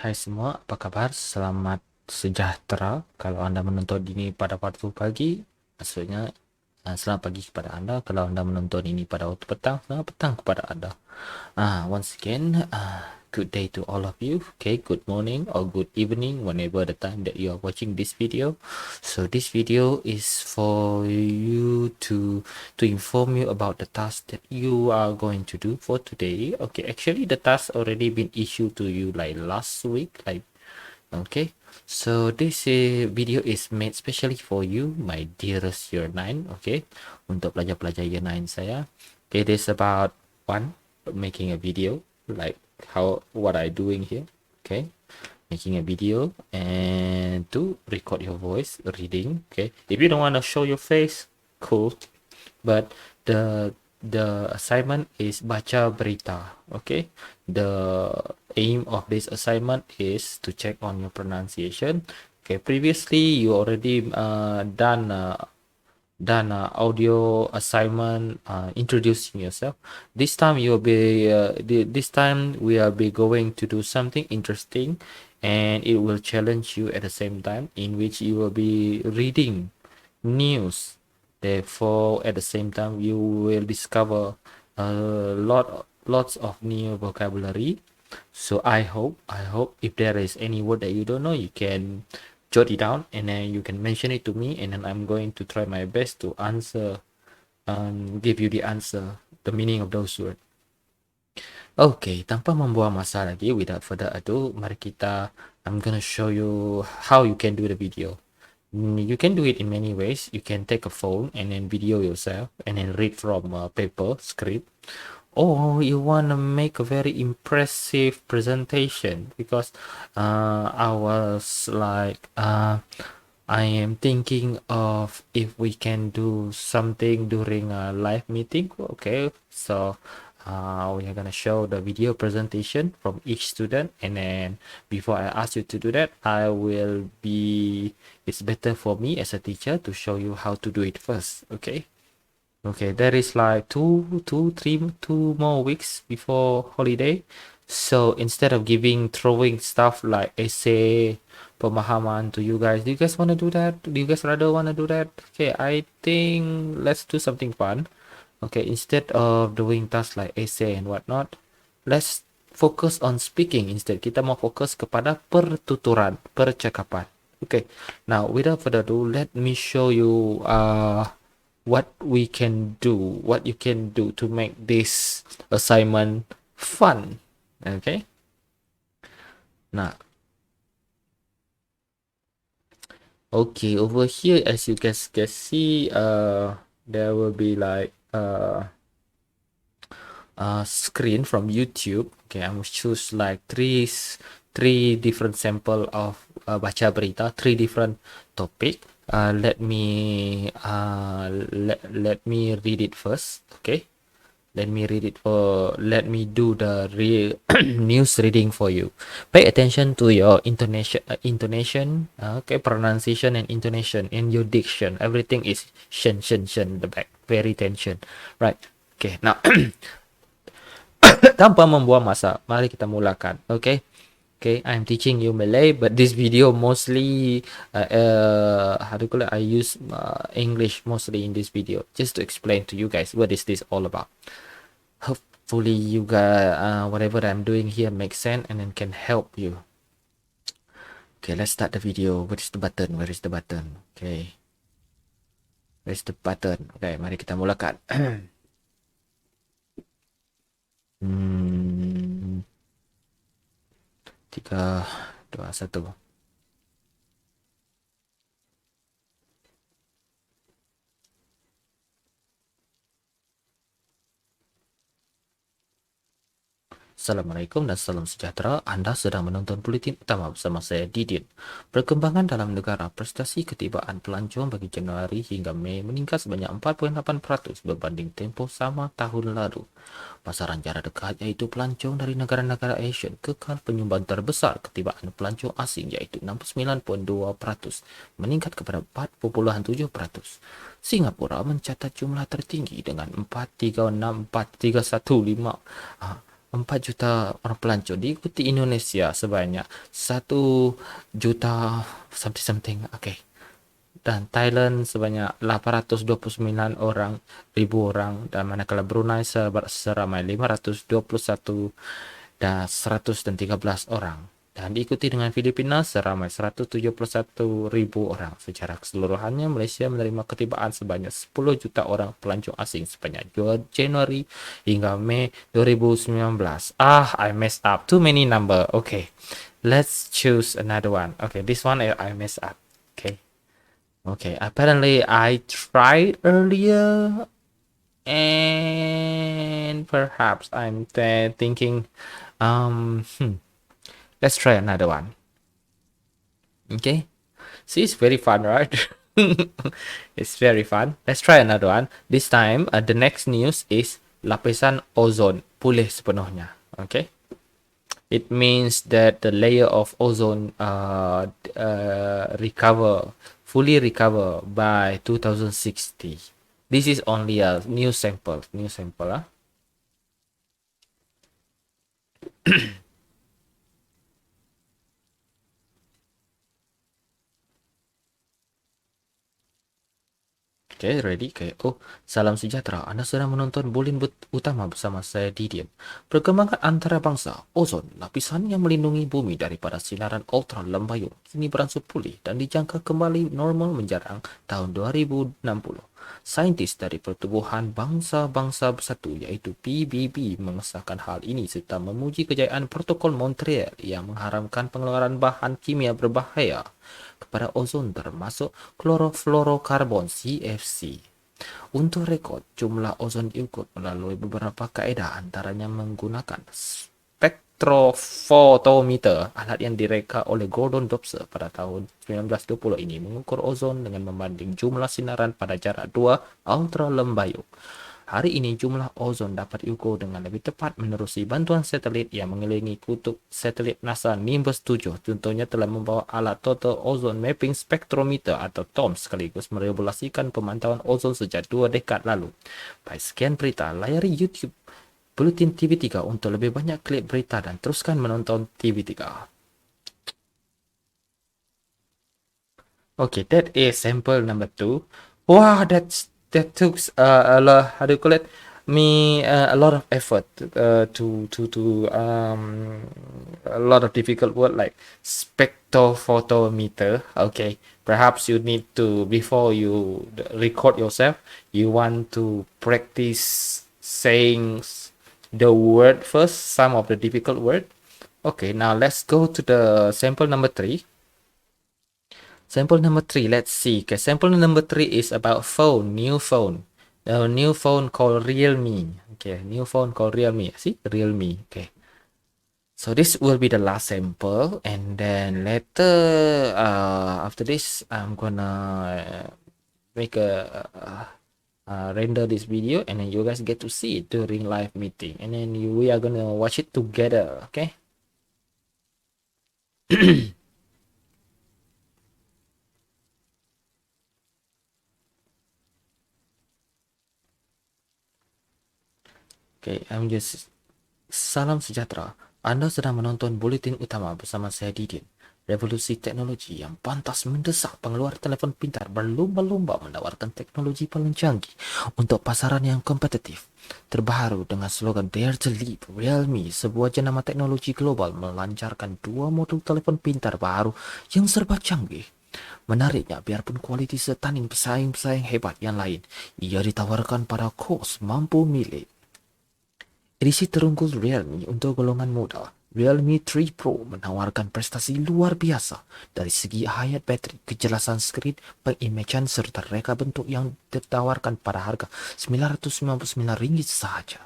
Hai semua, apa kabar? Selamat sejahtera. Kalau Anda menonton ini pada waktu pagi, maksudnya selamat pagi kepada Anda. Kalau Anda menonton ini pada waktu petang, selamat petang kepada Anda. Once again, good day to all of you. Okay, good morning or good evening, whenever the time that you are watching this video. So this video is for you to inform you about the task that you are going to do for today. Okay, actually the task already been issued to you like last week, like okay. So this video is made specially for you, my dearest year 9. Okay, untuk pelajar-pelajar year 9 saya. It is about one, making a video like how what I doing here. Okay, making a video, and two, record your voice reading. Okay, if you don't want to show your face, cool, but the assignment is baca berita. Okay, the aim of this assignment is to check on your pronunciation. Okay, previously you already done audio assignment, introducing yourself. This time you'll be this time we will be going to do something interesting, and it will challenge you at the same time, in which you will be reading news. Therefore, at the same time, you will discover a lots of new vocabulary. So I hope if there is any word that you don't know, you can jot it down and then you can mention it to me, and then I'm going to try my best to answer, give you the answer, the meaning of those words. Okay, tanpa membuang masa lagi, without further ado, mari kita, I'm gonna show you how you can do the video. You can do it in many ways. You can take a phone and then video yourself and then read from a paper script, or you want to make a very impressive presentation, because I was like I am thinking of if we can do something during a live meeting. Okay, so we are gonna show the video presentation from each student, and then before I ask you to do that, it's better for me as a teacher to show you how to do it first. Okay, there is like two more weeks before holiday. So instead of throwing stuff like essay, pemahaman to you guys, do you guys want to do that? Do you guys rather want to do that? Okay, I think let's do something fun. Okay, instead of doing tasks like essay and whatnot, let's focus on speaking instead. Kita mau fokus kepada pertuturan, percakapan. Okay, now without further ado, let me show you what you can do to make this assignment fun. Okay, now okay, over here, as you guys can see, there will be like screen from YouTube. Okay, I'm choose like three different sample of baca berita, three different topic. Let me read it first. Okay, let me read it, for let me do the real news reading for you. Pay attention to your intonation, okay, pronunciation and intonation, and your diction. Everything is shen the back, very tension, right? Okay, now tanpa membuang masa, mari kita mulakan. Okay, I'm teaching you Malay, but this video mostly how do you call it, I use English mostly in this video, just to explain to you guys what is this all about. Hopefully you guys, whatever I'm doing here makes sense and then can help you. Okay, let's start the video. Where is the button? Okay, where's the button? Okay, mari kita mulakan. Tiga, dua, satu. Assalamualaikum dan salam sejahtera. Anda sedang menonton Buletin Utama bersama saya, Didin. Perkembangan dalam negara, prestasi ketibaan pelancong bagi Januari hingga Mei meningkat sebanyak 4,8% berbanding tempoh sama tahun lalu. Pasaran jarak dekat, yaitu pelancong dari negara-negara Asian, kekal penyumbang terbesar ketibaan pelancong asing, yaitu 69,2%, meningkat kepada 4,7%. Singapura mencatat jumlah tertinggi dengan 4,36,4,315 4 juta orang pelancong, diikuti Indonesia sebanyak 1 juta something. Oke. Dan Thailand sebanyak 829 ribu orang, dan manakala Brunei seramai 521 dan 113 orang, dan diikuti dengan Filipina seramai 171 ribu orang. Secara keseluruhannya, Malaysia menerima ketibaan sebanyak 10 juta orang pelancong asing sepanjang Januari hingga Mei 2019. I messed up. Too many number. Okay, let's choose another one. Okay, this one I messed up. Okay, apparently I tried earlier, and perhaps I'm thinking, um, let's try another one. Okay, see, it's very fun, right? It's very fun. Let's try another one. This time, the next news is lapisan ozon pulih sepenuhnya. Okay, it means that the layer of ozone fully recover by 2060. This is only a new sample. Okay, ready? Okay. Oh, salam sejahtera. Anda sedang menonton Bulin Utama bersama saya, Didian. Perkembangan antarabangsa, ozon, lapisan yang melindungi bumi daripada sinaran ultra lembayung, kini berangsur pulih dan dijangka kembali normal menjelang tahun 2060. Saintis dari Pertubuhan Bangsa-Bangsa Bersatu iaitu PBB mengesahkan hal ini serta memuji kejayaan Protokol Montreal yang mengharamkan pengeluaran bahan kimia berbahaya kepada ozon termasuk klorofluorokarbon CFC. Untuk rekod, jumlah ozon diukur melalui beberapa kaedah, antaranya menggunakan spektrofotometer. Alat yang direka oleh Gordon Dobson pada tahun 1920 ini mengukur ozon dengan membanding jumlah sinaran pada jarak 2 ultra lembayung. Hari ini jumlah ozon dapat diukur dengan lebih tepat menerusi bantuan satelit yang mengelilingi kutub. Satelit NASA Nimbus 7 contohnya telah membawa alat Total Ozone Mapping Spectrometer atau TOMS sekaligus meregulasikan pemantauan ozon sejak 2 dekad lalu. Baik, sekian berita. Layari YouTube Buletin TV3 untuk lebih banyak klip berita dan teruskan menonton TV3. Okay, that is sample number 2. Wow, that took a lot. How do you call it? A lot of effort to a lot of difficult word like spectrophotometer. Okay, perhaps you need to, before you record yourself, you want to practice saying the word first, some of the difficult word. Okay, now let's go to the sample number 3. Sample number 3, let's see. Okay, sample number 3 is about phone, new phone. A new phone called Realme. Okay, new phone called Realme. See, Realme. Okay. So this will be the last sample, and then later, after this, I'm gonna make render this video, and then you guys get to see it during live meeting, and then we are gonna watch it together. Okay. Okay, salam sejahtera. Anda sedang menonton Buletin Utama bersama saya, Didin. Revolusi teknologi yang pantas mendesak pengeluar telefon pintar berlomba-lomba menawarkan teknologi paling canggih untuk pasaran yang kompetitif. Terbaru dengan slogan Dare to Leap, Realme, sebuah jenama teknologi global, melancarkan 2 model telefon pintar baru yang serba canggih. Menariknya, biarpun kualiti setanding pesaing-pesaing hebat yang lain, ia ditawarkan pada kos mampu milik. Edisi terunggul Realme untuk golongan muda, Realme 3 Pro menawarkan prestasi luar biasa dari segi hayat bateri, kejelasan skrin, pengimajan serta reka bentuk yang ditawarkan pada harga RM999 sahaja.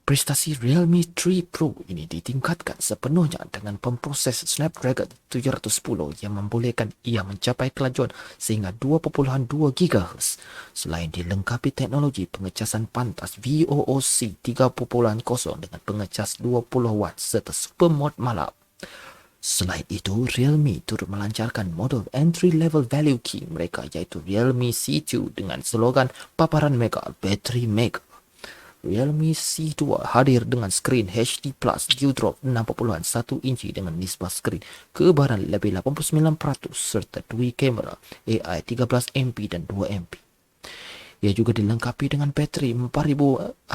Prestasi Realme 3 Pro ini ditingkatkan sepenuhnya dengan pemproses Snapdragon 710 yang membolehkan ia mencapai kelajuan sehingga 2.2 GHz. Selain dilengkapi teknologi pengecasan pantas VOOC 3.0 dengan pengecas 20 watt serta super mode malam. Selain itu, Realme turut melancarkan model entry level value key mereka iaitu Realme C2 dengan slogan paparan mega, bateri mega. Realme C2 hadir dengan skrin HD Plus Q-Drop 60-an 1 inci dengan nisbah skrin kebaran lebih 89% serta dual kamera AI 13MP dan 2MP. Ia juga dilengkapi dengan bateri 4000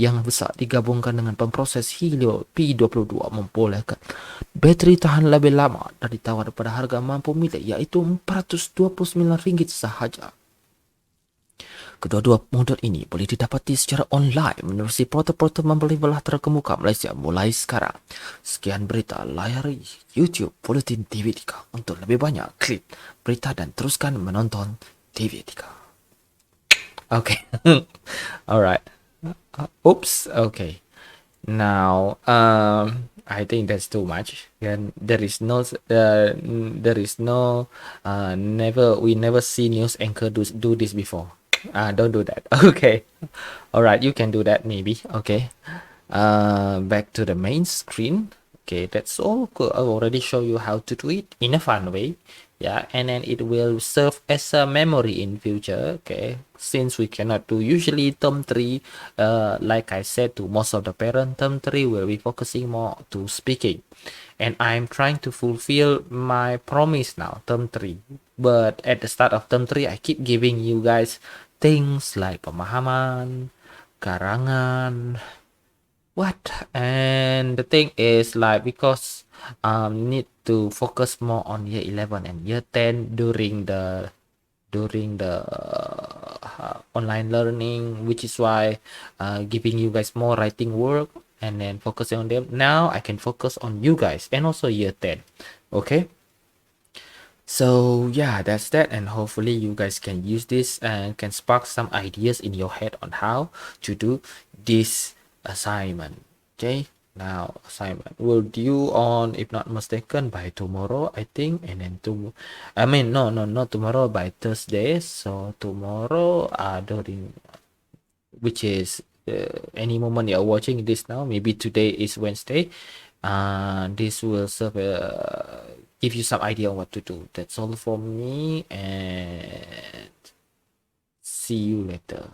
yang besar digabungkan dengan pemproses Helio P22 membolehkan bateri tahan lebih lama dan ditawar pada harga mampu milik yaitu Rp429 sahaja. Kedua-dua model ini boleh didapati secara online menerusi portal-portal membeli belah terkemuka Malaysia mulai sekarang. Sekian berita layari YouTube Bulletin TV3 untuk lebih banyak klik berita dan teruskan menonton TV3. Okay. All right. Oops. Okay. Now, I think that's too much. And there is no, never, we never see news anchor do this before. Don't do that. Okay. All right. You can do that maybe. Okay. Back to the main screen. Okay, that's all. I already show you how to do it in a fun way. Yeah, and then it will serve as a memory in future. Okay, since we cannot do usually term 3, like I said to most of the parent, term 3 will be focusing more to speaking, and I'm trying to fulfill my promise now, term 3. But at the start of term 3 I keep giving you guys things like pemahaman, karangan, what, and the thing is like because need to focus more on year 11 and year 10 during the online learning, which is why giving you guys more writing work and then focusing on them. Now I can focus on you guys and also year 10. Okay, so yeah, that's that, and hopefully you guys can use this and can spark some ideas in your head on how to do this assignment. Okay, now assignment will due on, if not mistaken, by tomorrow I think, and then I mean no, not tomorrow, by Thursday. So tomorrow during, which is any moment you're watching this now, maybe today is Wednesday, this will serve give you some idea on what to do. That's all for me, and see you later.